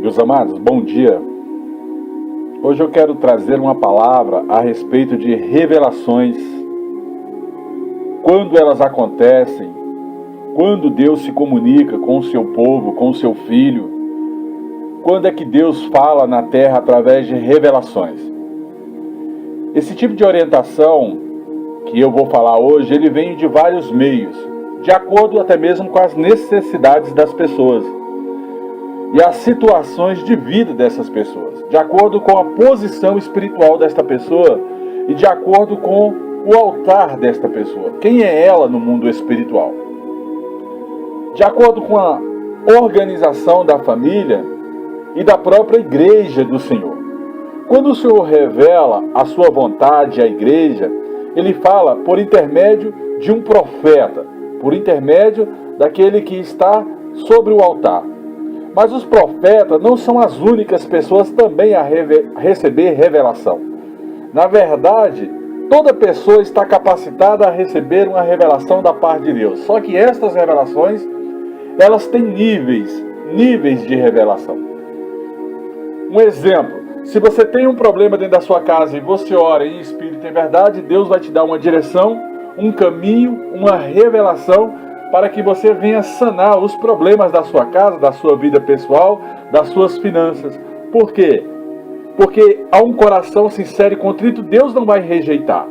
Meus amados, bom dia. Hoje eu quero trazer uma palavra a respeito de revelações. Quando elas acontecem, quando Deus se comunica com o seu povo, com o seu filho, quando é que Deus fala na terra através de revelações? Esse tipo de orientação que eu vou falar hoje, ele vem de vários meios, de acordo até mesmo com as necessidades das pessoas e as situações de vida dessas pessoas, de acordo com a posição espiritual desta pessoa e de acordo com o altar desta pessoa. Quem é ela no mundo espiritual? De acordo com a organização da família e da própria igreja do Senhor. Quando o Senhor revela a sua vontade à igreja, ele fala por intermédio de um profeta, por intermédio daquele que está sobre o altar. Mas os profetas não são as únicas pessoas também a receber revelação. Na verdade, toda pessoa está capacitada a receber uma revelação da parte de Deus. Só que estas revelações, elas têm níveis de revelação. Um exemplo, se você tem um problema dentro da sua casa e você ora em espírito e em verdade, Deus vai te dar uma direção, um caminho, uma revelação para que você venha sanar os problemas da sua casa, da sua vida pessoal, das suas finanças. Por quê? Porque a um coração sincero e contrito, Deus não vai rejeitar.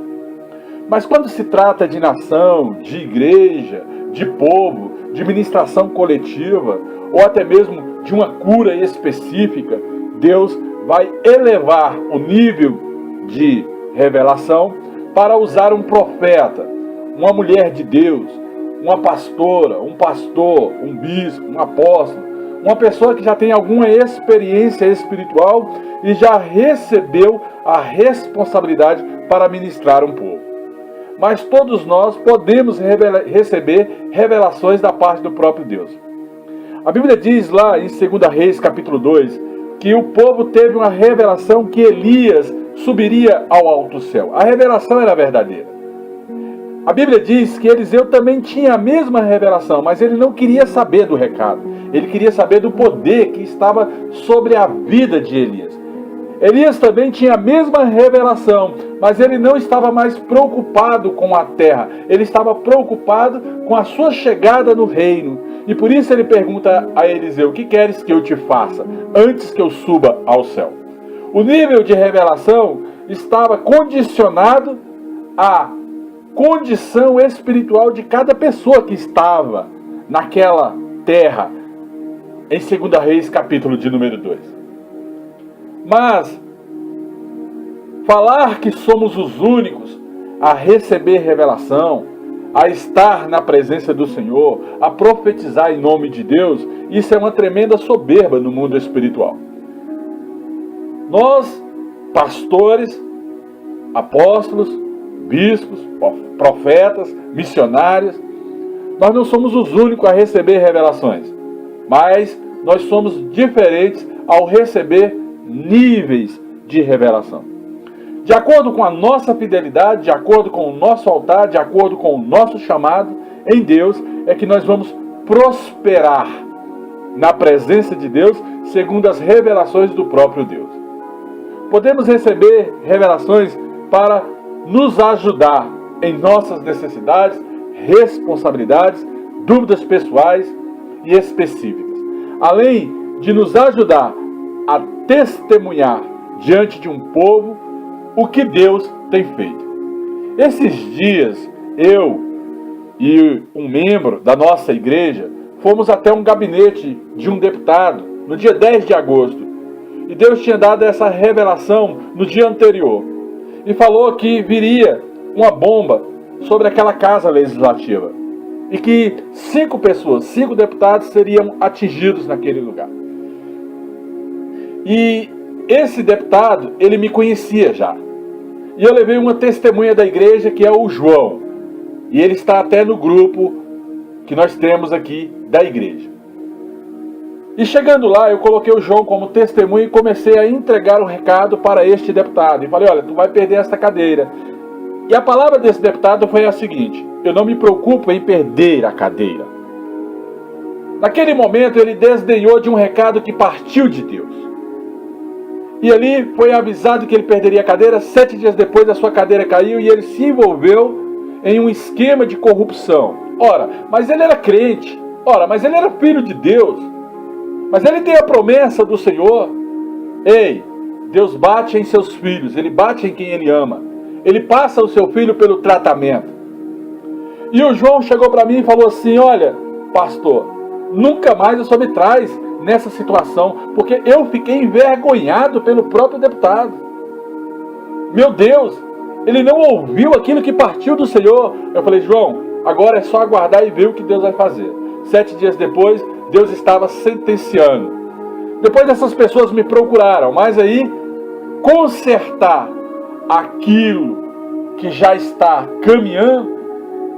Mas quando se trata de nação, de igreja, de povo, de ministração coletiva, ou até mesmo de uma cura específica, Deus vai elevar o nível de revelação para usar um profeta, uma mulher de Deus, uma pastora, um pastor, um bispo, um apóstolo, uma pessoa que já tem alguma experiência espiritual e já recebeu a responsabilidade para ministrar um povo. Mas todos nós podemos receber revelações da parte do próprio Deus. A Bíblia diz lá em 2 Reis capítulo 2 que o povo teve uma revelação que Elias subiria ao alto céu. A revelação era verdadeira. A Bíblia diz que Eliseu também tinha a mesma revelação, mas ele não queria saber do recado. Ele queria saber do poder que estava sobre a vida de Elias. Elias também tinha a mesma revelação, mas ele não estava mais preocupado com a terra. Ele estava preocupado com a sua chegada no reino. E por isso ele pergunta a Eliseu: o que queres que eu te faça antes que eu suba ao céu? O nível de revelação estava condicionado à condição espiritual de cada pessoa que estava naquela terra, em 2 Reis, capítulo de número 2. Mas falar que somos os únicos a receber revelação, a estar na presença do Senhor, a profetizar em nome de Deus, isso é uma tremenda soberba no mundo espiritual. Nós, pastores, apóstolos, bispos, profetas, missionários, nós não somos os únicos a receber revelações, mas nós somos diferentes ao receber níveis de revelação. De acordo com a nossa fidelidade, de acordo com o nosso altar, de acordo com o nosso chamado em Deus, é que nós vamos prosperar na presença de Deus, segundo as revelações do próprio Deus. Podemos receber revelações para nos ajudar em nossas necessidades, responsabilidades, dúvidas pessoais e específicas. Além de nos ajudar a testemunhar diante de um povo o que Deus tem feito. Esses dias, eu e um membro da nossa igreja fomos até um gabinete de um deputado no dia 10 de agosto. E Deus tinha dado essa revelação no dia anterior. E falou que viria uma bomba sobre aquela casa legislativa. E que 5 deputados seriam atingidos naquele lugar. E esse deputado, ele me conhecia já. E eu levei uma testemunha da igreja que é o João. E ele está até no grupo que nós temos aqui da igreja. E chegando lá, eu coloquei o João como testemunha e comecei a entregar o recado para este deputado. E falei: olha, tu vai perder esta cadeira. E a palavra desse deputado foi a seguinte: eu não me preocupo em perder a cadeira. Naquele momento ele desdenhou de um recado que partiu de Deus. E ali foi avisado que ele perderia a cadeira. 7 dias depois a sua cadeira caiu e ele se envolveu em um esquema de corrupção. Ora, mas ele era crente. Ora, mas ele era filho de Deus. Mas ele tem a promessa do Senhor. Ei, Deus bate em seus filhos. Ele bate em quem ele ama. Ele passa o seu filho pelo tratamento. E o João chegou para mim e falou assim: olha, pastor, nunca mais o senhor me traz nessa situação, porque eu fiquei envergonhado pelo próprio deputado. Meu Deus, ele não ouviu aquilo que partiu do Senhor. Eu falei: João, agora é só aguardar e ver o que Deus vai fazer. 7 dias depois, Deus estava sentenciando. Depois dessas pessoas me procuraram, mas aí, consertar aquilo que já está caminhando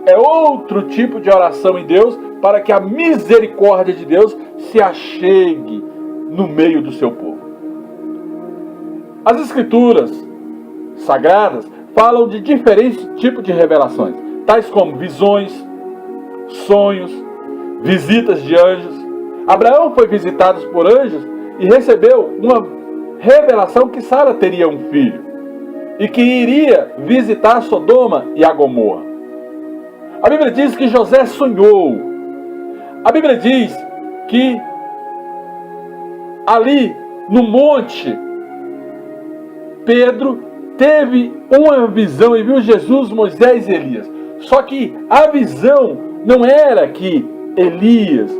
é outro tipo de oração em Deus, para que a misericórdia de Deus se achegue no meio do seu povo. As Escrituras Sagradas falam de diferentes tipos de revelações, tais como visões, sonhos, visitas de anjos. Abraão foi visitado por anjos e recebeu uma revelação que Sara teria um filho e que iria visitar Sodoma e a Gomorra. A Bíblia diz que José sonhou. A Bíblia diz que ali no monte, Pedro teve uma visão e viu Jesus, Moisés e Elias. Só que a visão não era que Elias,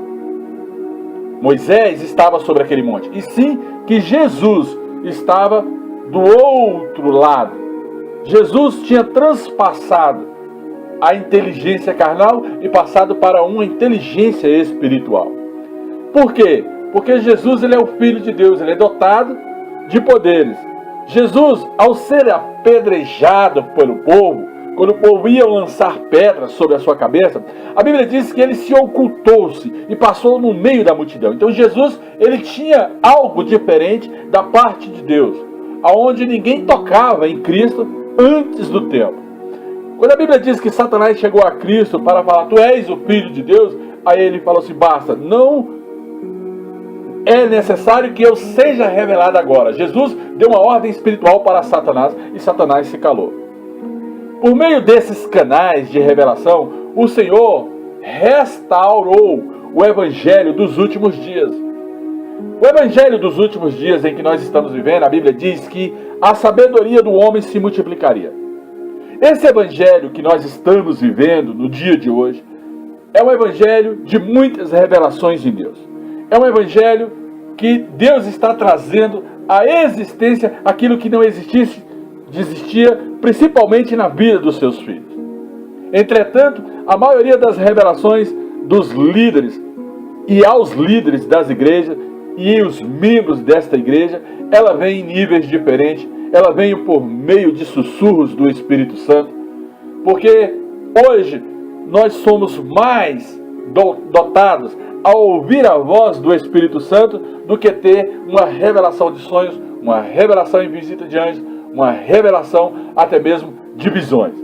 Moisés estava sobre aquele monte, e sim que Jesus estava do outro lado. Jesus tinha transpassado a inteligência carnal e passado para uma inteligência espiritual. Por quê? Porque Jesus, ele é o Filho de Deus, ele é dotado de poderes. Jesus, ao ser apedrejado pelo povo, quando o povo ia lançar pedras sobre a sua cabeça, a Bíblia diz que ele se ocultou-se e passou no meio da multidão. Então Jesus, ele tinha algo diferente da parte de Deus, aonde ninguém tocava em Cristo antes do tempo. Quando a Bíblia diz que Satanás chegou a Cristo para falar: tu és o Filho de Deus, aí ele falou assim: basta, não é necessário que eu seja revelado agora. Jesus deu uma ordem espiritual para Satanás e Satanás se calou. Por meio desses canais de revelação, o Senhor restaurou o Evangelho dos últimos dias. O Evangelho dos últimos dias em que nós estamos vivendo, a Bíblia diz que a sabedoria do homem se multiplicaria. Esse Evangelho que nós estamos vivendo no dia de hoje é um Evangelho de muitas revelações em Deus. É um Evangelho que Deus está trazendo à existência aquilo que não existia principalmente na vida dos seus filhos. Entretanto, a maioria das revelações dos líderes e aos líderes das igrejas e os membros desta igreja, ela vem em níveis diferentes. Ela vem por meio de sussurros do Espírito Santo, porque hoje nós somos mais dotados a ouvir a voz do Espírito Santo do que ter uma revelação de sonhos, uma revelação em visita de anjos, uma revelação até mesmo de visões.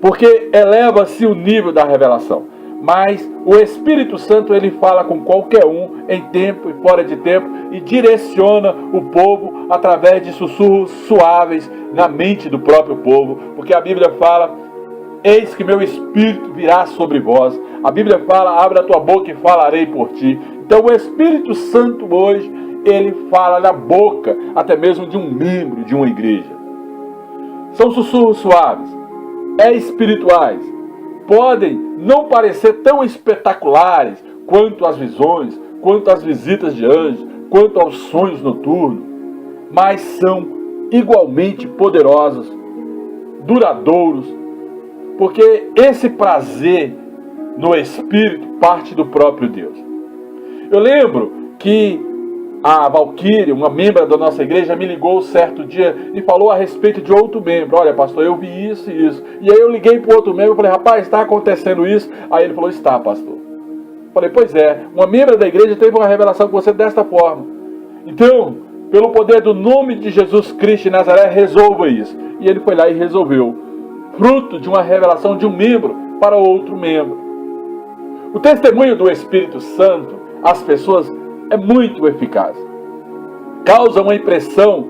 Porque eleva-se o nível da revelação. Mas o Espírito Santo, ele fala com qualquer um, em tempo e fora de tempo, e direciona o povo através de sussurros suaves na mente do próprio povo. Porque a Bíblia fala: eis que meu Espírito virá sobre vós. A Bíblia fala: abre a tua boca e falarei por ti. Então o Espírito Santo hoje, ele fala na boca, até mesmo de um membro de uma igreja. São sussurros suaves, espirituais. Podem não parecer tão espetaculares quanto as visões, quanto as visitas de anjos, quanto aos sonhos noturnos, mas são igualmente poderosos, duradouros, porque esse prazer no Espírito parte do próprio Deus. Eu lembro que a Valquíria, uma membra da nossa igreja, me ligou certo dia e falou a respeito de outro membro. Olha, pastor, eu vi isso e isso. E aí eu liguei para o outro membro e falei: rapaz, está acontecendo isso? Aí ele falou: está, pastor. Eu falei: pois é, uma membra da igreja teve uma revelação com você desta forma. Então, pelo poder do nome de Jesus Cristo de Nazaré, resolva isso. E ele foi lá e resolveu. Fruto de uma revelação de um membro para outro membro. O testemunho do Espírito Santo às pessoas é muito eficaz. Causa uma impressão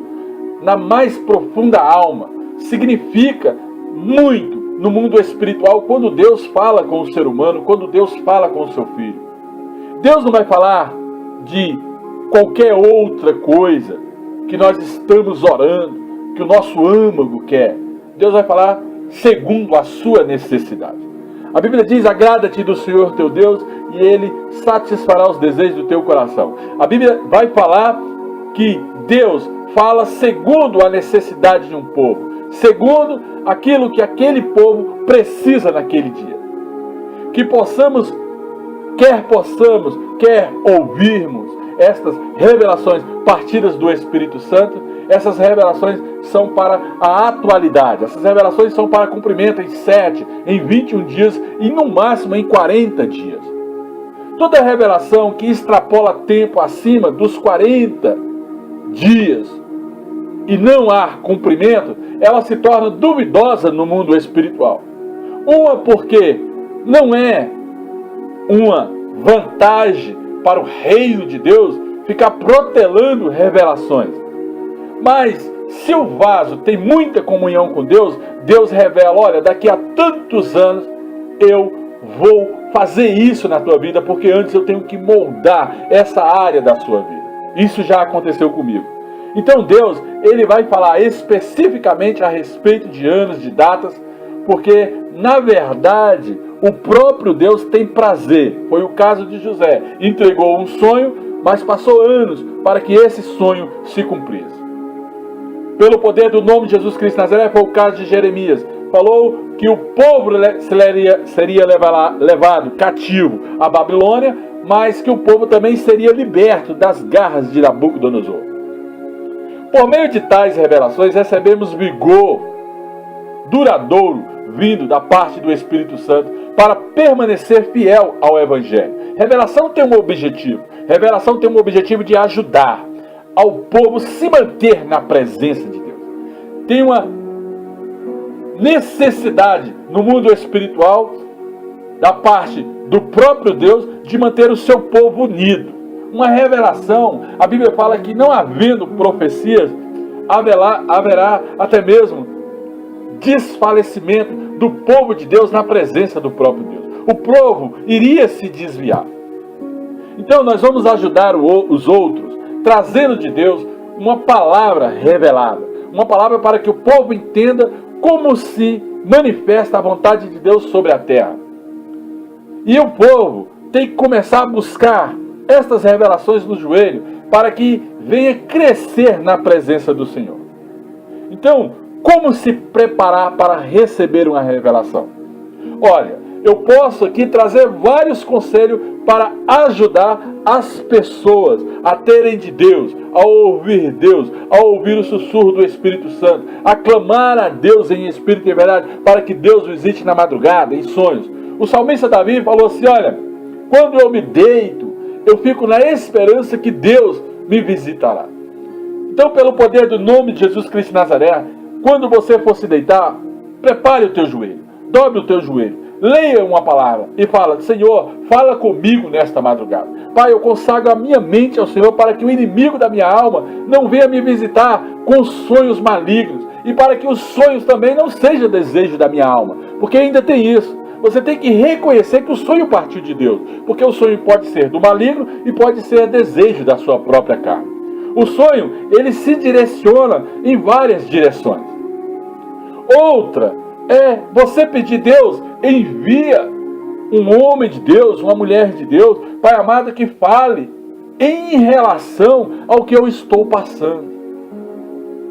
na mais profunda alma. Significa muito no mundo espiritual quando Deus fala com o ser humano, quando Deus fala com o seu filho. Deus não vai falar de qualquer outra coisa que nós estamos orando, que o nosso âmago quer. Deus vai falar segundo a sua necessidade. A Bíblia diz: agrada-te do Senhor teu Deus e Ele satisfará os desejos do teu coração. A Bíblia vai falar que Deus fala segundo a necessidade de um povo, segundo aquilo que aquele povo precisa naquele dia. Que possamos, quer ouvirmos estas revelações partidas do Espírito Santo, essas revelações são para a atualidade. Essas revelações são para cumprimento em 7, em 21 dias e no máximo em 40 dias. Toda revelação que extrapola tempo acima dos 40 dias e não há cumprimento, ela se torna duvidosa no mundo espiritual. Uma, porque não é uma vantagem para o reino de Deus ficar protelando revelações. Mas se o vaso tem muita comunhão com Deus, Deus revela: olha, daqui a tantos anos eu vou fazer isso na tua vida, porque antes eu tenho que moldar essa área da sua vida. Isso já aconteceu comigo. Então Deus, Ele vai falar especificamente a respeito de anos, de datas, porque na verdade o próprio Deus tem prazer. Foi o caso de José. Entregou um sonho, mas passou anos para que esse sonho se cumprisse. Pelo poder do nome de Jesus Cristo de Nazaré, foi o caso de Jeremias. Falou que o povo seria levado cativo à Babilônia, mas que o povo também seria liberto das garras de Nabucodonosor. Por meio de tais revelações, recebemos vigor duradouro vindo da parte do Espírito Santo para permanecer fiel ao Evangelho. Revelação tem um objetivo. Revelação tem um objetivo de ajudar ao povo se manter na presença de Deus. Tem uma necessidade no mundo espiritual, da parte do próprio Deus, de manter o seu povo unido. Uma revelação, a Bíblia fala que não havendo profecias, haverá até mesmo desfalecimento do povo de Deus na presença do próprio Deus. O povo iria se desviar. Então nós vamos ajudar os outros, trazendo de Deus uma palavra revelada. Uma palavra para que o povo entenda como se manifesta a vontade de Deus sobre a terra. E o povo tem que começar a buscar estas revelações no joelho para que venha crescer na presença do Senhor. Então, como se preparar para receber uma revelação? Olha, eu posso aqui trazer vários conselhos para ajudar as pessoas a terem de Deus, a ouvir o sussurro do Espírito Santo, a clamar a Deus em espírito e verdade, para que Deus visite na madrugada, em sonhos. O salmista Davi falou assim: olha, quando eu me deito, eu fico na esperança que Deus me visitará. Então, pelo poder do nome de Jesus Cristo de Nazaré, quando você for se deitar, prepare o teu joelho, dobre o teu joelho, leia uma palavra e fala: Senhor, fala comigo nesta madrugada. Pai, eu consagro a minha mente ao Senhor para que o inimigo da minha alma não venha me visitar com sonhos malignos, e para que os sonhos também não sejam desejo da minha alma, porque ainda tem isso. Você tem que reconhecer que o sonho partiu de Deus, porque o sonho pode ser do maligno e pode ser desejo da sua própria carne. O sonho, ele se direciona em várias direções. Outra é você pedir: Deus, envia um homem de Deus, uma mulher de Deus, Pai amado, que fale em relação ao que eu estou passando.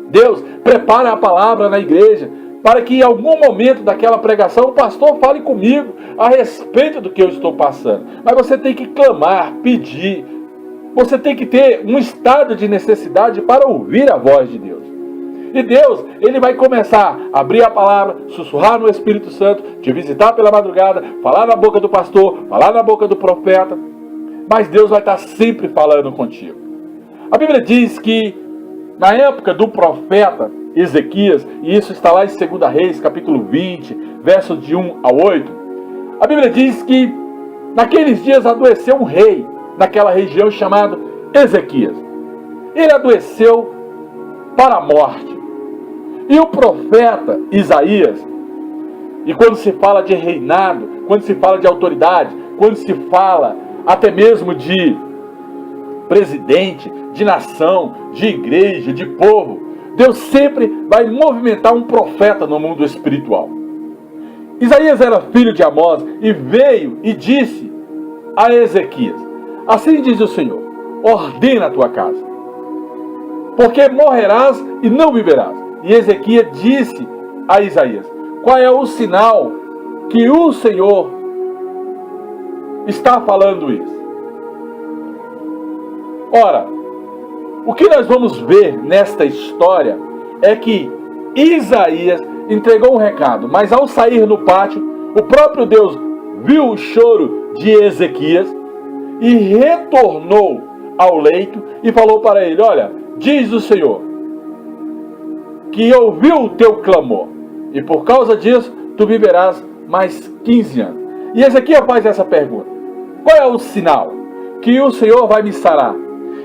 Deus, prepara a palavra na igreja, para que em algum momento daquela pregação o pastor fale comigo a respeito do que eu estou passando. Mas você tem que clamar, pedir. Você tem que ter um estado de necessidade para ouvir a voz de Deus. E Deus, Ele vai começar a abrir a palavra, sussurrar no Espírito Santo, te visitar pela madrugada, falar na boca do pastor, falar na boca do profeta. Mas Deus vai estar sempre falando contigo. A Bíblia diz que na época do profeta Ezequias, e isso está lá em 2 Reis, capítulo 20, versos de 1 a 8, a Bíblia diz que Naqueles dias adoeceu um rei naquela região chamado Ezequias. Ele adoeceu para a morte. E o profeta Isaías, e quando se fala de reinado, quando se fala de autoridade, quando se fala até mesmo de presidente, de nação, de igreja, de povo, Deus sempre vai movimentar um profeta no mundo espiritual. Isaías era filho de Amós e veio e disse a Ezequias: assim diz o Senhor, ordena a tua casa, porque morrerás e não viverás. E Ezequias disse a Isaías: qual é o sinal que o Senhor está falando isso? Ora, o que nós vamos ver nesta história é que Isaías entregou um recado, mas ao sair no pátio, o próprio Deus viu o choro de Ezequias e retornou ao leito e falou para ele: olha, diz o Senhor, que ouviu o teu clamor, e por causa disso, tu viverás mais 15 anos. E Ezequias faz essa pergunta: qual é o sinal que o Senhor vai me sarar?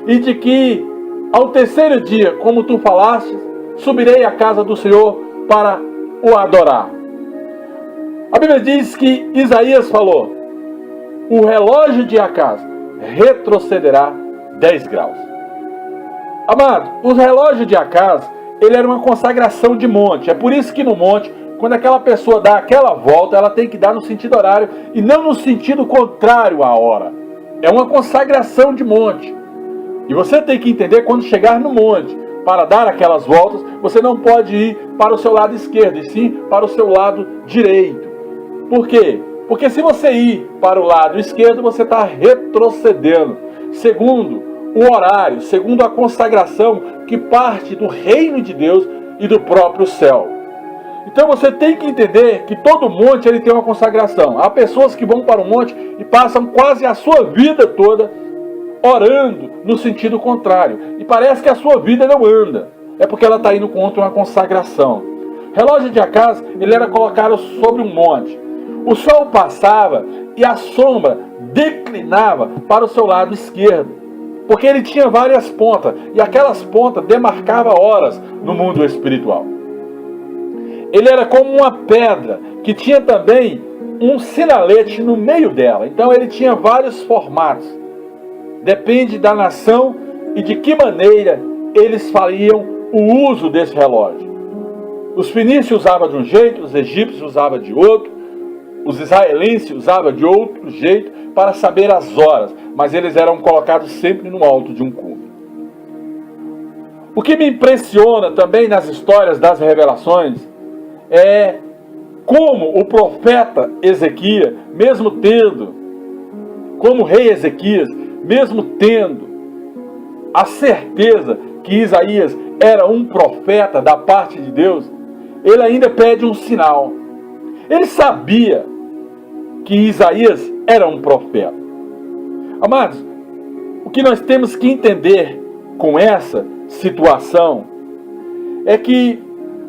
E de que ao terceiro dia, como tu falaste, subirei à casa do Senhor para o adorar. A Bíblia diz que Isaías falou: o relógio de Acaz retrocederá 10 graus. Amado, o relógio de Acaz, ele era uma consagração de monte. É por isso que no monte, quando aquela pessoa dá aquela volta, ela tem que dar no sentido horário e não no sentido contrário à hora. É uma consagração de monte. E você tem que entender, quando chegar no monte, para dar aquelas voltas, você não pode ir para o seu lado esquerdo, e sim para o seu lado direito. Por quê? Porque se você ir para o lado esquerdo, você está retrocedendo, segundo o horário, segundo a consagração que parte do reino de Deus e do próprio céu. Então você tem que entender que todo monte ele tem uma consagração. Há pessoas que vão para o monte e passam quase a sua vida toda orando no sentido contrário. E parece que a sua vida não anda. É porque ela está indo contra uma consagração. O relógio de Acaz, ele era colocado sobre um monte. O sol passava e a sombra declinava para o seu lado esquerdo. Porque ele tinha várias pontas. E aquelas pontas demarcavam horas no mundo espiritual. Ele era como uma pedra que tinha também um sinalete no meio dela. Então ele tinha vários formatos. Depende da nação e de que maneira eles fariam o uso desse relógio. Os fenícios usavam de um jeito, os egípcios usavam de outro, os israelenses usavam de outro jeito para saber as horas, mas eles eram colocados sempre no alto de um cume. O que me impressiona também nas histórias das revelações é como o profeta Ezequias, mesmo tendo, como o rei Ezequias, mesmo tendo a certeza que Isaías era um profeta da parte de Deus, ele ainda pede um sinal. Ele sabia que Isaías era um profeta. Amados, o que nós temos que entender com essa situação é que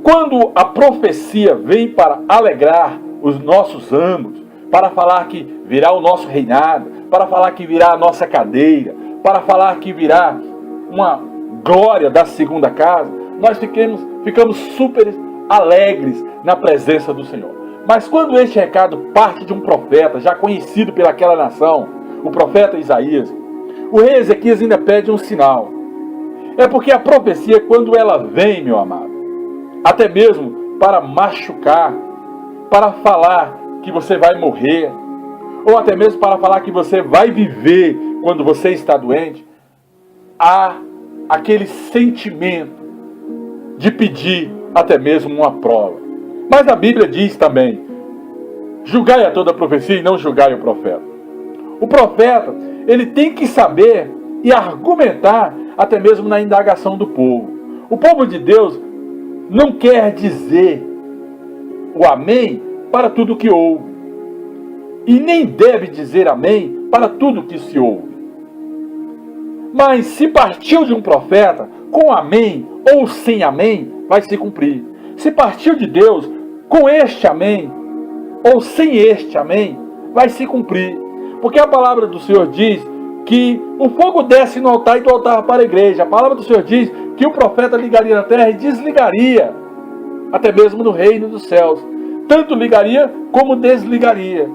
quando a profecia vem para alegrar os nossos ânimos, para falar que virá o nosso reinado, para falar que virá a nossa cadeira, para falar que virá uma glória da segunda casa, nós ficamos super alegres na presença do Senhor. Mas quando este recado parte de um profeta, já conhecido pelaquela nação, o profeta Isaías, o rei Ezequias ainda pede um sinal. É porque a profecia, quando ela vem, meu amado, até mesmo para machucar, para falar que você vai morrer, ou até mesmo para falar que você vai viver quando você está doente, há aquele sentimento de pedir até mesmo uma prova. Mas a Bíblia diz também: julgai a toda profecia e não julgai o profeta. O profeta, ele tem que saber e argumentar até mesmo na indagação do povo. O povo de Deus não quer dizer o amém para tudo que ouve. E nem deve dizer amém para tudo que se ouve. Mas se partiu de um profeta, com amém ou sem amém, vai se cumprir. Se partiu de Deus, com este amém ou sem este amém, vai se cumprir. Porque a palavra do Senhor diz que o fogo desce no altar e do altar para a igreja. A palavra do Senhor diz que o profeta ligaria na terra e desligaria, até mesmo no reino dos céus. Tanto ligaria como desligaria.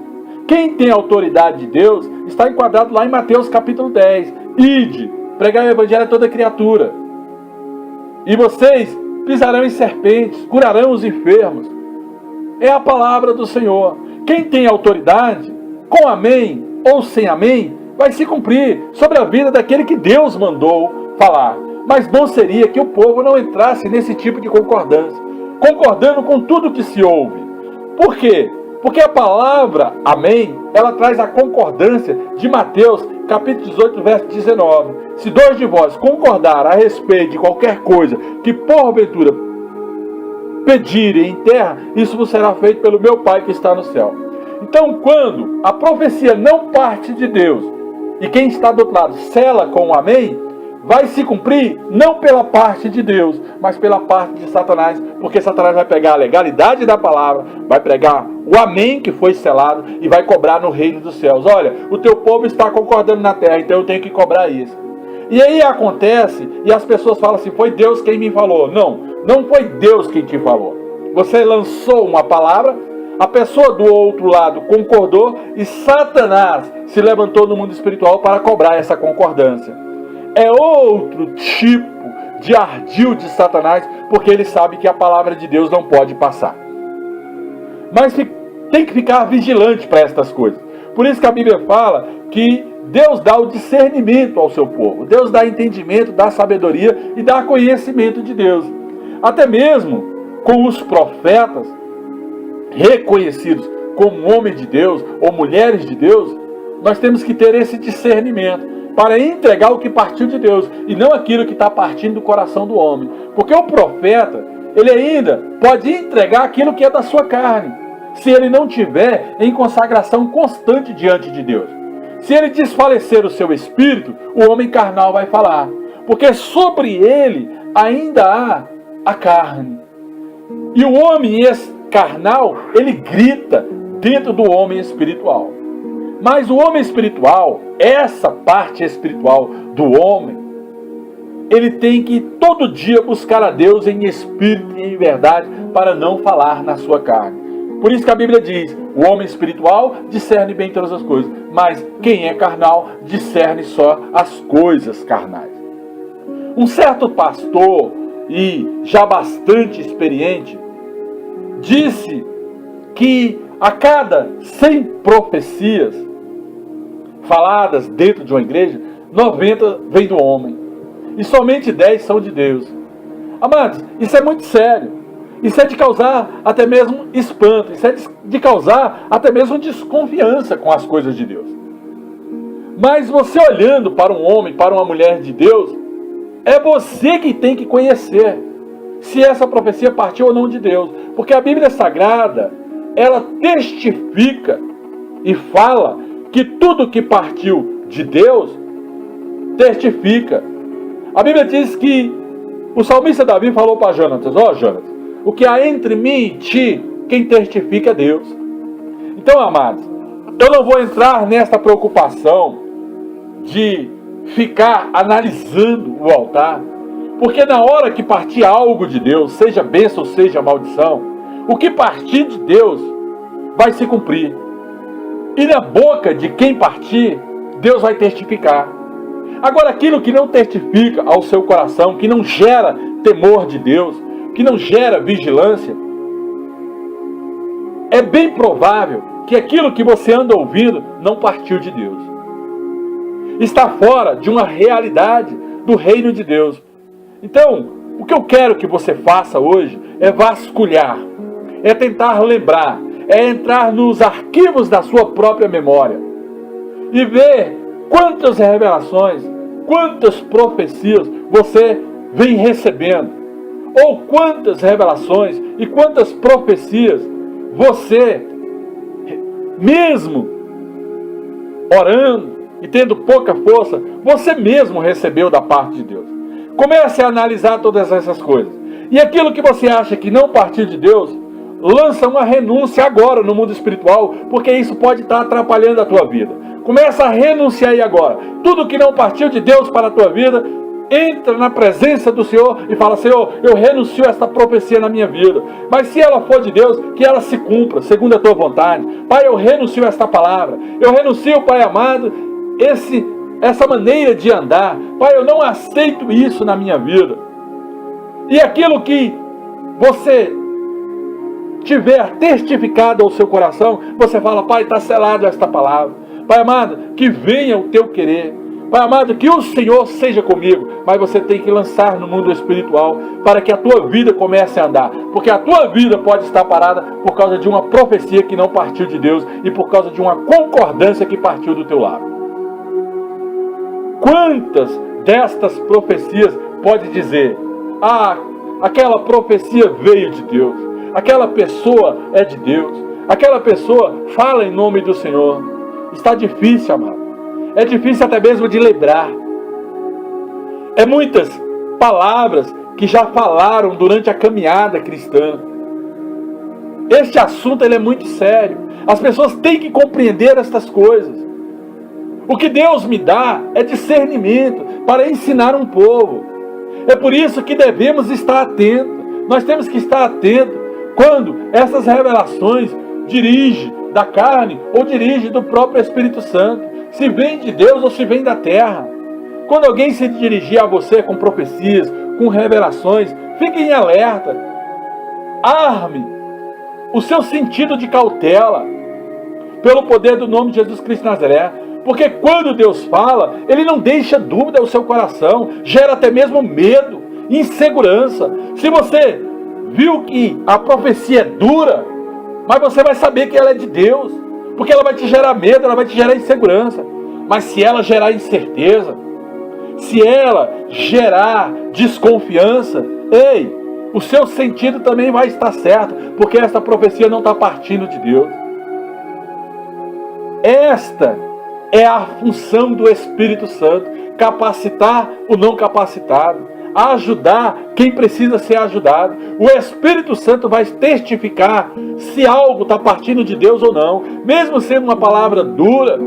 Quem tem a autoridade de Deus está enquadrado lá em Mateus capítulo 10. Ide, pregai o evangelho a toda criatura. E vocês pisarão em serpentes, curarão os enfermos. É a palavra do Senhor. Quem tem autoridade, com amém ou sem amém, vai se cumprir sobre a vida daquele que Deus mandou falar. Mas bom seria que o povo não entrasse nesse tipo de concordância, concordando com tudo que se ouve. Por quê? Porque a palavra amém, ela traz a concordância de Mateus, capítulo 18, verso 19. Se dois de vós concordar a respeito de qualquer coisa que porventura pedirem em terra, isso vos será feito pelo meu Pai que está no céu. Então, quando a profecia não parte de Deus, e quem está do outro lado sela com o amém, vai se cumprir não pela parte de Deus, mas pela parte de Satanás, porque Satanás vai pegar a legalidade da palavra, vai pregar o amém que foi selado e vai cobrar no reino dos céus. Olha, o teu povo está concordando na terra, então eu tenho que cobrar isso. E aí acontece, e as pessoas falam assim, foi Deus quem me falou. Não, não foi Deus quem te falou. Você lançou uma palavra, a pessoa do outro lado concordou e Satanás se levantou no mundo espiritual para cobrar essa concordância. É outro tipo de ardil de Satanás, porque ele sabe que a palavra de Deus não pode passar. Mas tem que ficar vigilante para estas coisas. Por isso que a Bíblia fala que Deus dá o discernimento ao seu povo. Deus dá entendimento, dá sabedoria e dá conhecimento de Deus. Até mesmo com os profetas reconhecidos como homens de Deus ou mulheres de Deus, nós temos que ter esse discernimento para entregar o que partiu de Deus e não aquilo que está partindo do coração do homem. Porque o profeta, ele ainda pode entregar aquilo que é da sua carne, se ele não tiver em consagração constante diante de Deus. Se ele desfalecer o seu espírito, o homem carnal vai falar, porque sobre ele ainda há a carne. E o homem carnal, ele grita dentro do homem espiritual. Mas o homem espiritual, essa parte espiritual do homem, ele tem que todo dia buscar a Deus em espírito e em verdade para não falar na sua carne. Por isso que a Bíblia diz, o homem espiritual discerne bem todas as coisas, mas quem é carnal discerne só as coisas carnais. Um certo pastor, e já bastante experiente, disse que a cada 100 profecias faladas dentro de uma igreja, 90 vem do homem. E somente 10 são de Deus. Amados, isso é muito sério. Isso é de causar até mesmo espanto. Isso é de causar até mesmo desconfiança com as coisas de Deus. Mas você olhando para um homem, para uma mulher de Deus, é você que tem que conhecer se essa profecia partiu ou não de Deus. Porque a Bíblia Sagrada, ela testifica e fala que tudo que partiu de Deus, testifica. A Bíblia diz que o salmista Davi falou para Jonatas, Jonatas, o que há entre mim e ti, quem testifica é Deus. Então, amados, eu não vou entrar nessa preocupação de ficar analisando o altar, porque na hora que partir algo de Deus, seja bênção ou seja maldição, o que partir de Deus vai se cumprir. E na boca de quem partir, Deus vai testificar. Agora, aquilo que não testifica ao seu coração, que não gera temor de Deus, que não gera vigilância, é bem provável que aquilo que você anda ouvindo não partiu de Deus. Está fora de uma realidade do reino de Deus. Então, o que eu quero que você faça hoje é vasculhar, é tentar lembrar, é entrar nos arquivos da sua própria memória e ver quantas revelações, quantas profecias você vem recebendo, ou quantas revelações e quantas profecias você, mesmo orando e tendo pouca força, você mesmo recebeu da parte de Deus. Comece a analisar todas essas coisas. E aquilo que você acha que não partiu de Deus, lança uma renúncia agora no mundo espiritual, porque isso pode estar atrapalhando a tua vida. Começa a renunciar aí agora. Tudo que não partiu de Deus para a tua vida, entra na presença do Senhor e fala: Senhor, eu renuncio a esta profecia na minha vida. Mas se ela for de Deus, que ela se cumpra, segundo a tua vontade. Pai, eu renuncio a esta palavra. Eu renuncio, Pai amado, essa maneira de andar. Pai, eu não aceito isso na minha vida. E aquilo que você tiver testificado ao seu coração, você fala: Pai, está selado esta palavra. Pai amado, que venha o teu querer. Pai amado, que o Senhor seja comigo. Mas você tem que lançar no mundo espiritual para que a tua vida comece a andar. Porque a tua vida pode estar parada por causa de uma profecia que não partiu de Deus e por causa de uma concordância que partiu do teu lado. Quantas destas profecias pode dizer: ah, aquela profecia veio de Deus, aquela pessoa é de Deus, aquela pessoa fala em nome do Senhor? Está difícil, amado. É difícil até mesmo de lembrar. É muitas palavras que já falaram durante a caminhada cristã. Este assunto ele é muito sério. As pessoas têm que compreender estas coisas. O que Deus me dá é discernimento para ensinar um povo. É por isso que devemos estar atentos. Nós temos que estar atentos quando essas revelações dirigem da carne ou dirigem do próprio Espírito Santo. Se vem de Deus ou se vem da terra. Quando alguém se dirigir a você com profecias, com revelações, fique em alerta. Arme o seu sentido de cautela pelo poder do nome de Jesus Cristo de Nazaré. Porque quando Deus fala, Ele não deixa dúvida ao seu coração, gera até mesmo medo, insegurança. Se você viu que a profecia é dura, mas você vai saber que ela é de Deus, porque ela vai te gerar medo, ela vai te gerar insegurança. Mas se ela gerar incerteza, se ela gerar desconfiança, ei, o seu sentido também vai estar certo, porque essa profecia não está partindo de Deus. Esta é a função do Espírito Santo: capacitar o não capacitado, ajudar quem precisa ser ajudado. O Espírito Santo vai testificar se algo está partindo de Deus ou não. Mesmo sendo uma palavra dura,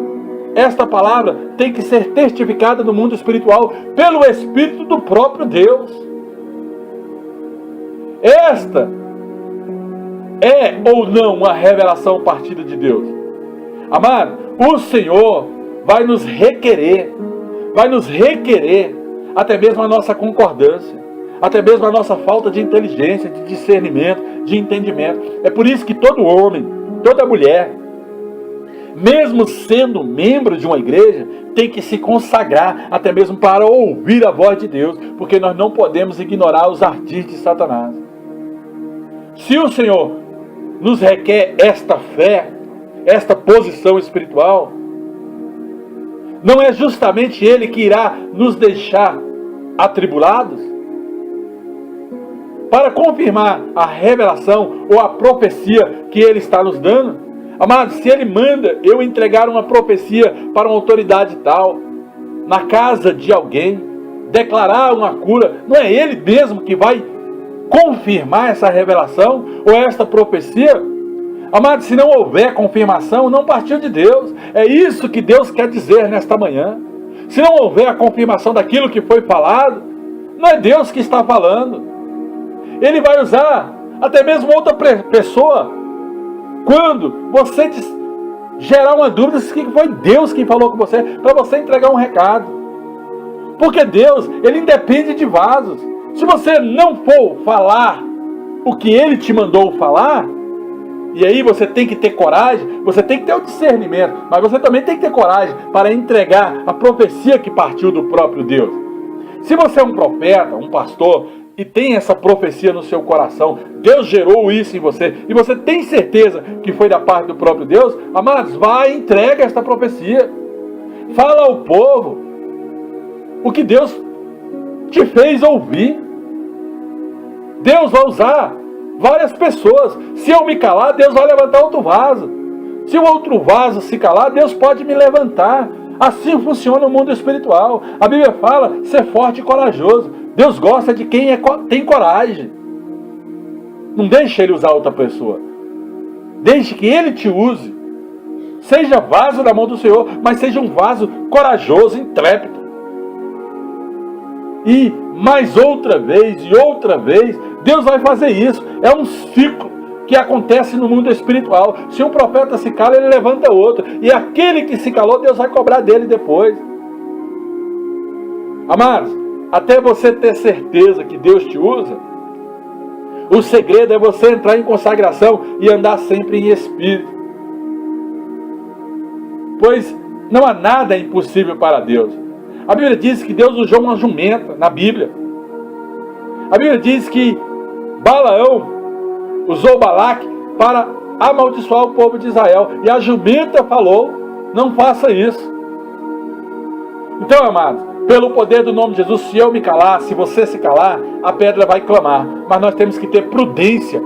esta palavra tem que ser testificada no mundo espiritual pelo Espírito do próprio Deus. Esta é ou não uma revelação partida de Deus? Amado, o Senhor vai nos requerer até mesmo a nossa concordância, até mesmo a nossa falta de inteligência, de discernimento, de entendimento. É por isso que todo homem, toda mulher, mesmo sendo membro de uma igreja, tem que se consagrar até mesmo para ouvir a voz de Deus, porque nós não podemos ignorar os ardis de Satanás. Se o Senhor nos requer esta fé, esta posição espiritual, não é justamente Ele que irá nos deixar atribulados? Para confirmar a revelação ou a profecia que Ele está nos dando? Amados, se Ele manda eu entregar uma profecia para uma autoridade tal, na casa de alguém, declarar uma cura, não é Ele mesmo que vai confirmar essa revelação ou esta profecia? Amado, se não houver confirmação, não partiu de Deus. É isso que Deus quer dizer nesta manhã. Se não houver a confirmação daquilo que foi falado, não é Deus que está falando. Ele vai usar até mesmo outra pessoa. Quando você gerar uma dúvida se foi Deus quem falou com você, para você entregar um recado. Porque Deus, Ele independe de vasos. Se você não for falar o que Ele te mandou falar, e aí você tem que ter coragem, você tem que ter o discernimento, mas você também tem que ter coragem para entregar a profecia que partiu do próprio Deus. Se você é um profeta, um pastor, e tem essa profecia no seu coração, Deus gerou isso em você, e você tem certeza que foi da parte do próprio Deus, amados, vai e entrega esta profecia. Fala ao povo o que Deus te fez ouvir. Deus vai usar várias pessoas. Se eu me calar, Deus vai levantar outro vaso. Se o outro vaso se calar, Deus pode me levantar. Assim funciona o mundo espiritual. A Bíblia fala, ser forte e corajoso. Deus gosta de quem tem coragem. Não deixe ele usar outra pessoa. Deixe que ele te use. Seja vaso na mão do Senhor, mas seja um vaso corajoso, intrépido. E mais outra vez, e outra vez, Deus vai fazer isso. É um ciclo que acontece no mundo espiritual. Se um profeta se cala, ele levanta outro. E aquele que se calou, Deus vai cobrar dele depois. Amados, até você ter certeza que Deus te usa, o segredo é você entrar em consagração e andar sempre em espírito. Pois não há nada impossível para Deus. A Bíblia diz que Deus usou uma jumenta na Bíblia. A Bíblia diz que Balaão usou Balaque para amaldiçoar o povo de Israel. E a jumenta falou, não faça isso. Então, amados, pelo poder do nome de Jesus, se eu me calar, se você se calar, a pedra vai clamar. Mas nós temos que ter prudência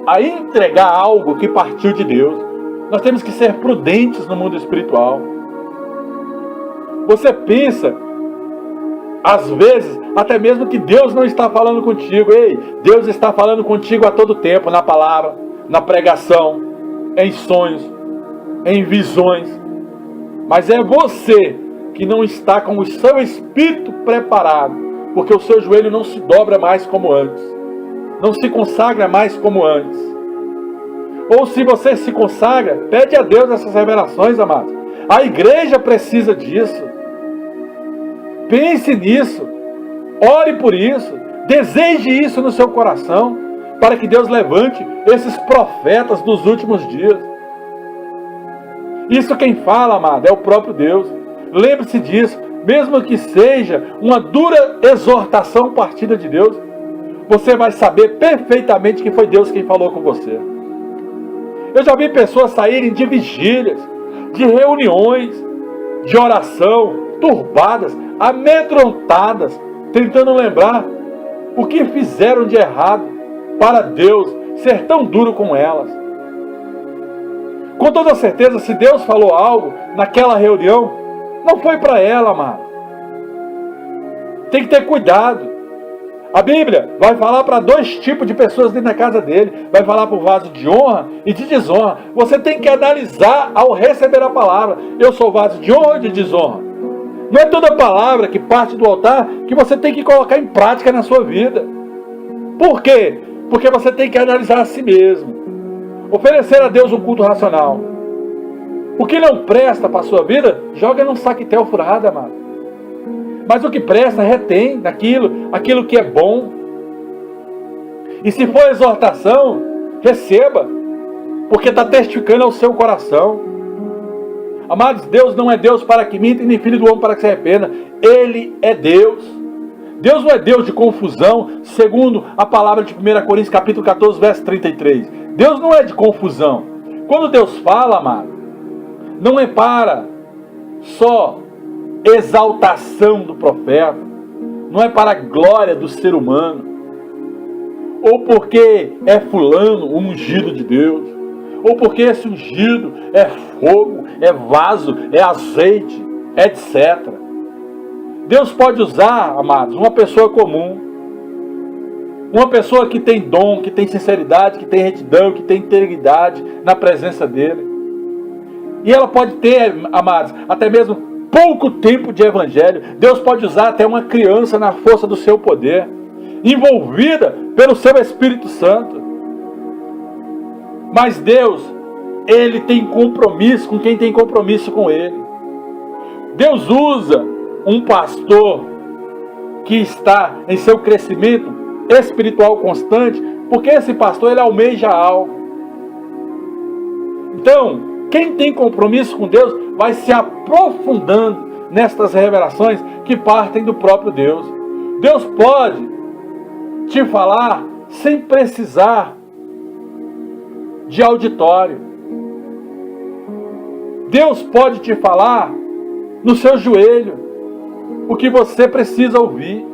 a entregar algo que partiu de Deus. Nós temos que ser prudentes no mundo espiritual. Você pensa, às vezes, até mesmo que Deus não está falando contigo. Ei, Deus está falando contigo a todo tempo, na palavra, na pregação, em sonhos, em visões. Mas é você que não está com o seu espírito preparado, porque o seu joelho não se dobra mais como antes, não se consagra mais como antes. Ou se você se consagra, pede a Deus essas revelações, amados. A igreja precisa disso. Pense nisso, ore por isso, deseje isso no seu coração, para que Deus levante esses profetas dos últimos dias. Isso quem fala, amado, é o próprio Deus. Lembre-se disso, mesmo que seja uma dura exortação partida de Deus, você vai saber perfeitamente que foi Deus quem falou com você. Eu já vi pessoas saírem de vigílias, de reuniões, de oração, turbadas, amedrontadas, tentando lembrar o que fizeram de errado para Deus ser tão duro com elas. Com toda certeza, se Deus falou algo naquela reunião, não foi para ela, amado. Tem que ter cuidado. A Bíblia vai falar para dois tipos de pessoas dentro da casa dele. Vai falar para o vaso de honra e de desonra. Você tem que analisar ao receber a palavra. Eu sou vaso de honra ou de desonra? Não é toda palavra que parte do altar que você tem que colocar em prática na sua vida. Por quê? Porque você tem que analisar a si mesmo. Oferecer a Deus um culto racional. O que não presta para a sua vida, joga num saquetel furado, amado. Mas o que presta, retém aquilo que é bom. E se for exortação, receba, porque está testificando ao seu coração. Amados, Deus não é Deus para que minta, e nem filho do homem para que se arrependa. Ele é Deus. Deus não é Deus de confusão, segundo a palavra de 1 Coríntios capítulo 14, verso 33. Deus não é de confusão. Quando Deus fala, amado, não é para só exaltação do profeta, não é para a glória do ser humano, ou porque é fulano o ungido de Deus, ou porque esse ungido é fogo, é vaso, é azeite, etc. Deus pode usar, amados, uma pessoa comum, uma pessoa que tem dom, que tem sinceridade, que tem retidão, que tem integridade na presença dele. E ela pode ter, amados, até mesmo pouco tempo de evangelho. Deus pode usar até uma criança na força do seu poder, envolvida pelo seu Espírito Santo. Mas Deus, Ele tem compromisso com quem tem compromisso com Ele. Deus usa um pastor que está em seu crescimento espiritual constante, porque esse pastor, ele almeja algo. Então, quem tem compromisso com Deus vai se aprofundando nestas revelações que partem do próprio Deus. Deus pode te falar sem precisar de auditório. Deus pode te falar no seu joelho o que você precisa ouvir.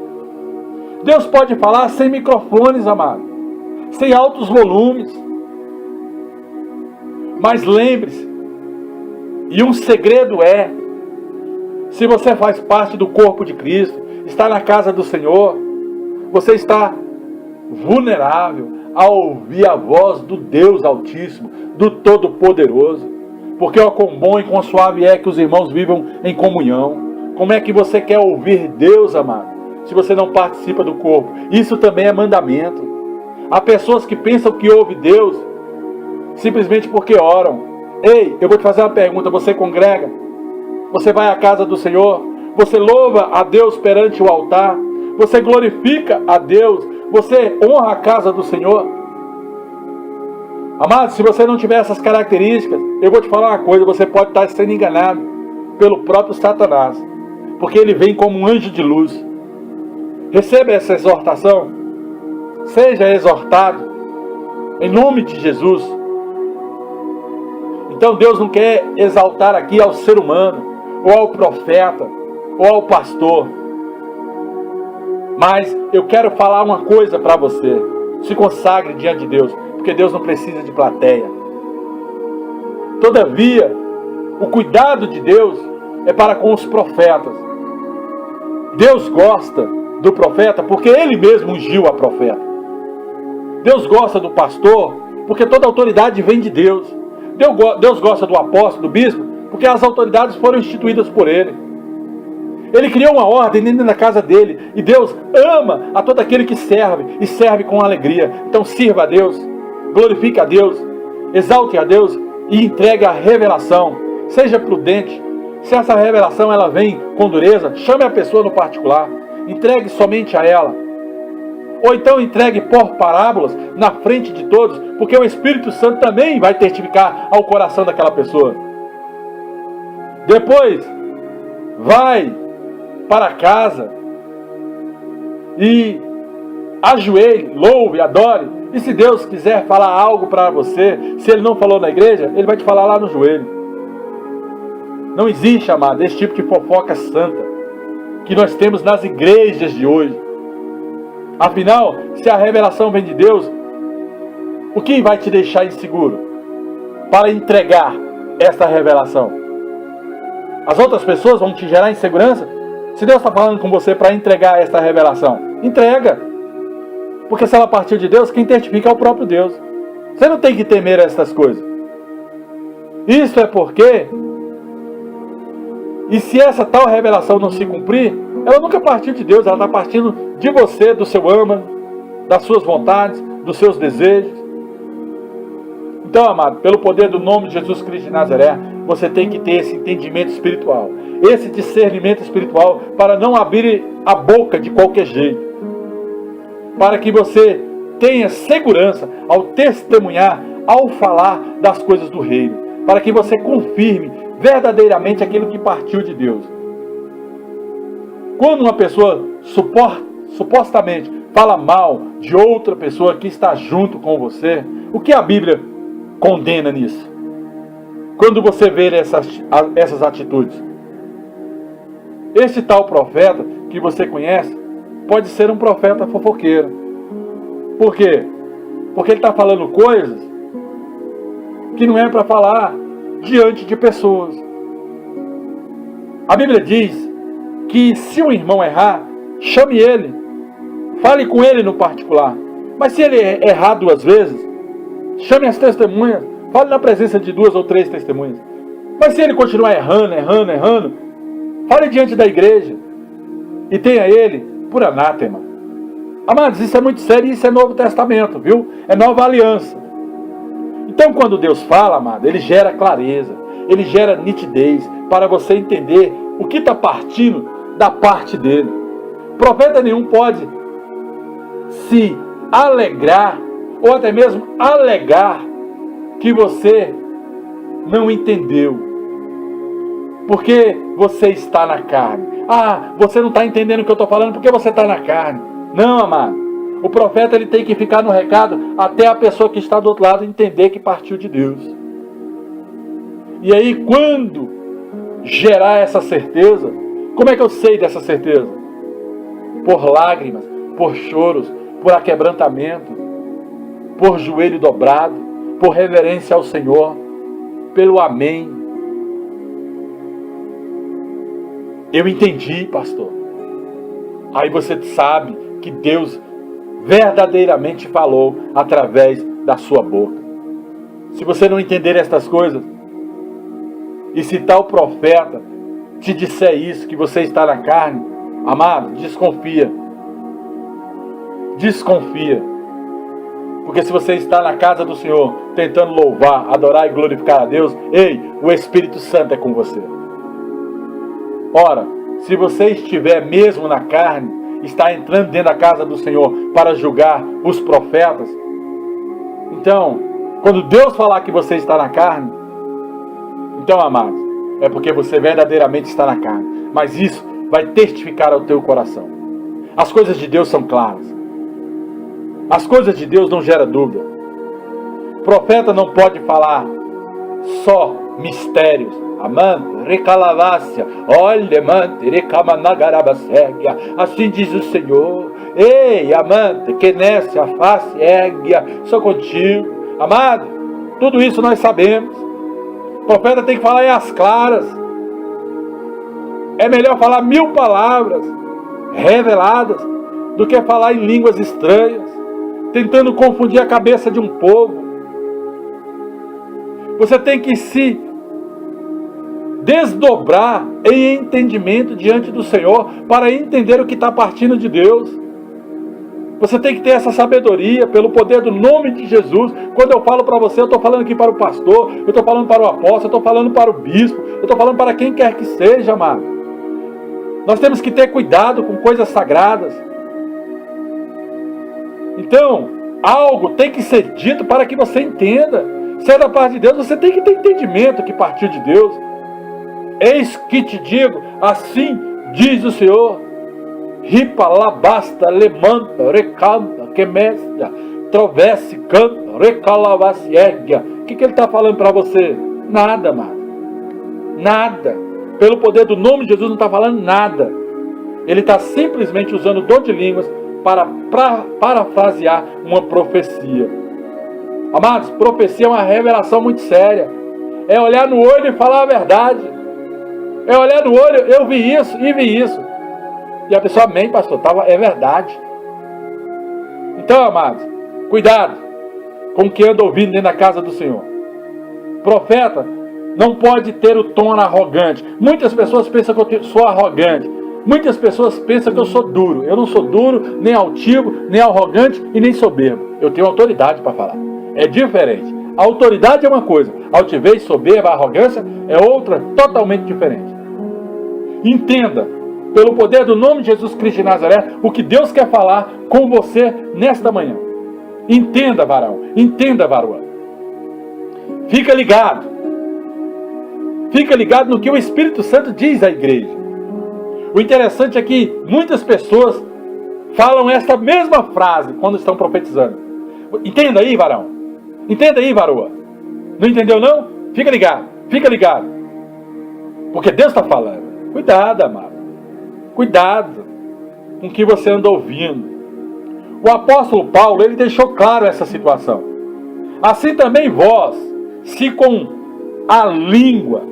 Deus pode falar sem microfones, amado, sem altos volumes. Mas lembre-se, e um segredo é, se você faz parte do corpo de Cristo, está na casa do Senhor, você está vulnerável a ouvir a voz do Deus Altíssimo, do Todo-Poderoso. Porque ó, quão bom e quão suave é que os irmãos vivam em comunhão. Como é que você quer ouvir Deus, amado, se você não participa do corpo? Isso também é mandamento. Há pessoas que pensam que ouvem Deus simplesmente porque oram. Ei, eu vou te fazer uma pergunta. Você congrega? Você vai à casa do Senhor? Você louva a Deus perante o altar? Você glorifica a Deus? Você honra a casa do Senhor? Amado, se você não tiver essas características, eu vou te falar uma coisa: você pode estar sendo enganado pelo próprio Satanás, porque ele vem como um anjo de luz. Receba essa exortação. Seja exortado em nome de Jesus. Então Deus não quer exaltar aqui ao ser humano, ou ao profeta, ou ao pastor. Mas eu quero falar uma coisa para você: se consagre diante de Deus, porque Deus não precisa de plateia. Todavia, o cuidado de Deus é para com os profetas. Deus gosta do profeta porque Ele mesmo ungiu a profeta. Deus gosta do pastor porque toda autoridade vem de Deus. Deus gosta do apóstolo, do bispo, porque as autoridades foram instituídas por Ele. Ele criou uma ordem dentro da casa dele. E Deus ama a todo aquele que serve, e serve com alegria. Então sirva a Deus, glorifique a Deus, exalte a Deus e entregue a revelação. Seja prudente. Se essa revelação ela vem com dureza, chame a pessoa no particular. Entregue somente a ela. Ou então entregue por parábolas na frente de todos, porque o Espírito Santo também vai testificar ao coração daquela pessoa. Depois, vai para casa e ajoelhe, louve, adore. E se Deus quiser falar algo para você, se Ele não falou na igreja, Ele vai te falar lá no joelho. Não existe, amado, esse tipo de fofoca santa que nós temos nas igrejas de hoje. Afinal, se a revelação vem de Deus, o que vai te deixar inseguro para entregar essa revelação? As outras pessoas vão te gerar insegurança? Se Deus está falando com você para entregar essa revelação, entrega. Porque se ela partiu de Deus, quem testifica é o próprio Deus. Você não tem que temer essas coisas. Isso é porque, e se essa tal revelação não se cumprir, ela nunca partiu de Deus, ela está partindo de você, do seu âmago, das suas vontades, dos seus desejos. Então, amado, pelo poder do nome de Jesus Cristo de Nazaré, você tem que ter esse entendimento espiritual, esse discernimento espiritual, para não abrir a boca de qualquer jeito, para que você tenha segurança ao testemunhar, ao falar das coisas do reino, para que você confirme verdadeiramente aquilo que partiu de Deus. Quando uma pessoa supostamente fala mal de outra pessoa que está junto com você, o que a Bíblia condena nisso? Quando você vê essas atitudes, esse tal profeta que você conhece pode ser um profeta fofoqueiro. Por quê? Porque ele está falando coisas que não é para falar diante de pessoas. A Bíblia diz que se um irmão errar, chame ele, fale com ele no particular. Mas se ele errar 2 vezes, chame as testemunhas, fale na presença de 2 ou 3 testemunhas. Mas se ele continuar errando, fale diante da igreja e tenha ele por anátema. Amados, isso é muito sério, isso é Novo Testamento, viu? É Nova Aliança. Então quando Deus fala, amado, Ele gera clareza, Ele gera nitidez, para você entender o que está partindo da parte dele. Profeta nenhum pode se alegrar, ou até mesmo alegar, que você não entendeu, porque você está na carne. Ah, você não está entendendo o que eu estou falando porque você está na carne. Não, amado. O profeta ele tem que ficar no recado até a pessoa que está do outro lado entender que partiu de Deus. E aí, quando gerar essa certeza, como é que eu sei dessa certeza? Por lágrimas, por choros, por aquebrantamento, por joelho dobrado, por reverência ao Senhor, pelo amém. Eu entendi, pastor. Aí você sabe que Deus verdadeiramente falou através da sua boca. Se você não entender estas coisas, e se tal profeta te disser isso, que você está na carne, amado, desconfia. Desconfia. Porque se você está na casa do Senhor, tentando louvar, adorar e glorificar a Deus, ei, o Espírito Santo é com você. Ora, se você estiver mesmo na carne, está entrando dentro da casa do Senhor para julgar os profetas, então, quando Deus falar que você está na carne, então, amados, é porque você verdadeiramente está na carne. Mas isso vai testificar ao teu coração. As coisas de Deus são claras. As coisas de Deus não geram dúvida. O profeta não pode falar só mistérios. Amante, recalavácia, olha, amante, recamanagarabaségia. Assim diz o Senhor. Ei, amante, que nesse a face éguia, sou contigo. Amado, tudo isso nós sabemos. O profeta tem que falar as claras. É melhor falar 1000 palavras reveladas do que falar em línguas estranhas, tentando confundir a cabeça de um povo. Você tem que se desdobrar em entendimento diante do Senhor para entender o que está partindo de Deus. Você tem que ter essa sabedoria pelo poder do nome de Jesus. Quando eu falo para você, eu estou falando aqui para o pastor, eu estou falando para o apóstolo, eu estou falando para o bispo, eu estou falando para quem quer que seja, amado. Nós temos que ter cuidado com coisas sagradas. Então, algo tem que ser dito para que você entenda. Se é da parte de Deus, você tem que ter entendimento que partiu de Deus. Eis que te digo, assim diz o Senhor. Ripa, labasta, lemanta, recanta, quemesta, trovesse, canta, recalavaciegia. O que ele está falando para você? Nada, mano. Nada. Pelo poder do nome de Jesus não está falando nada. Ele está simplesmente usando o dom de línguas para parafrasear uma profecia. Amados, profecia é uma revelação muito séria. É olhar no olho e falar a verdade. É olhar no olho, eu vi isso e vi isso. E a pessoa, amém, pastor, é verdade. Então, amados, cuidado com o que anda ouvindo dentro da casa do Senhor. Profeta não pode ter o tom arrogante. Muitas pessoas pensam que eu sou arrogante. Muitas pessoas pensam que eu sou duro. Eu não sou duro, nem altivo, nem arrogante e nem soberbo. Eu tenho autoridade para falar. É diferente. A autoridade é uma coisa. Altivez, soberba, arrogância é outra totalmente diferente. Entenda, pelo poder do nome de Jesus Cristo de Nazaré, o que Deus quer falar com você nesta manhã. Entenda, varão. Entenda, varoa. Fica ligado. Fica ligado no que o Espírito Santo diz à igreja. O interessante é que muitas pessoas falam essa mesma frase quando estão profetizando. Entenda aí, varão. Entenda aí, varoa. Não entendeu, não? Fica ligado. Fica ligado. Porque Deus está falando. Cuidado, amado. Cuidado com o que você anda ouvindo. O apóstolo Paulo, ele deixou claro essa situação. Assim também vós, se com a língua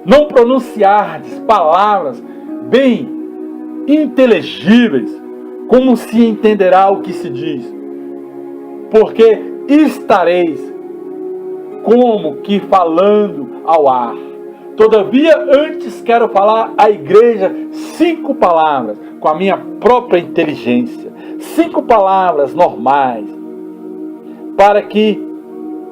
não pronunciardes palavras bem inteligíveis, como se entenderá o que se diz? Porque estareis como que falando ao ar. Todavia, antes quero falar à igreja 5 palavras, com a minha própria inteligência. 5 palavras normais, para que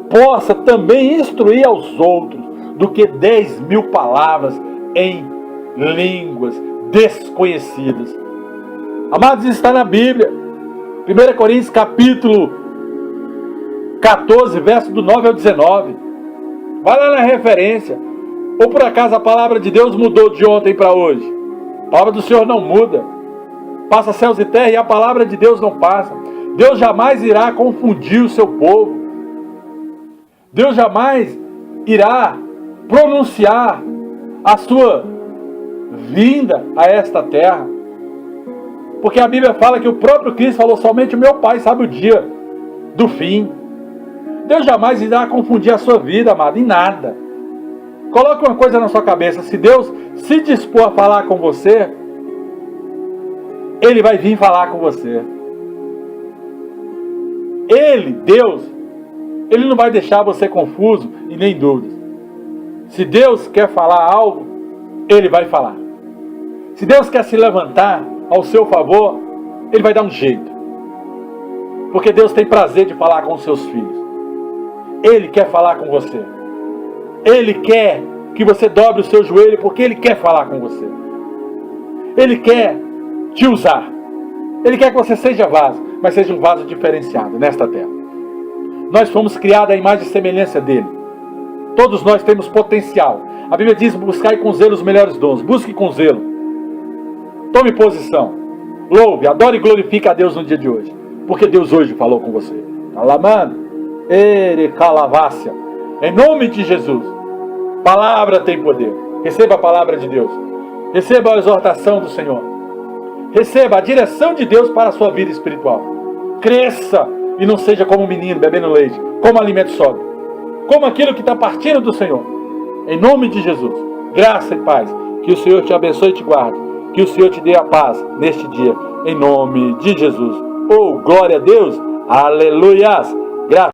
possa também instruir aos outros, do que 10.000 palavras em línguas desconhecidas. Amados, isso está na Bíblia. 1 Coríntios capítulo 14, verso do 9 ao 19. Vai lá na referência. Ou por acaso a palavra de Deus mudou de ontem para hoje? A palavra do Senhor não muda. Passa céus e terra e a palavra de Deus não passa. Deus jamais irá confundir o seu povo. Deus jamais irá pronunciar a sua vinda a esta terra. Porque a Bíblia fala que o próprio Cristo falou: somente o meu Pai sabe o dia do fim. Deus jamais irá confundir a sua vida, amado, em nada. Coloque uma coisa na sua cabeça: se Deus se dispor a falar com você, Ele vai vir falar com você. Ele, Deus, Ele não vai deixar você confuso e nem em dúvidas. Se Deus quer falar algo, Ele vai falar. Se Deus quer se levantar ao seu favor, Ele vai dar um jeito. Porque Deus tem prazer de falar com os seus filhos. Ele quer falar com você. Ele quer que você dobre o seu joelho, porque Ele quer falar com você. Ele quer te usar. Ele quer que você seja vaso, mas seja um vaso diferenciado nesta terra. Nós fomos criados à imagem e semelhança dele. Todos nós temos potencial. A Bíblia diz: buscai com zelo os melhores dons. Busque com zelo. Tome posição. Louve, adore e glorifique a Deus no dia de hoje. Porque Deus hoje falou com você. Alamando, ere calavácia. Em nome de Jesus. Palavra tem poder. Receba a palavra de Deus. Receba a exortação do Senhor. Receba a direção de Deus para a sua vida espiritual. Cresça e não seja como um menino bebendo leite, como alimento sólido. Como aquilo que está partindo do Senhor. Em nome de Jesus. Graça e paz. Que o Senhor te abençoe e te guarde. Que o Senhor te dê a paz neste dia. Em nome de Jesus. Oh, glória a Deus. Aleluias. Graças.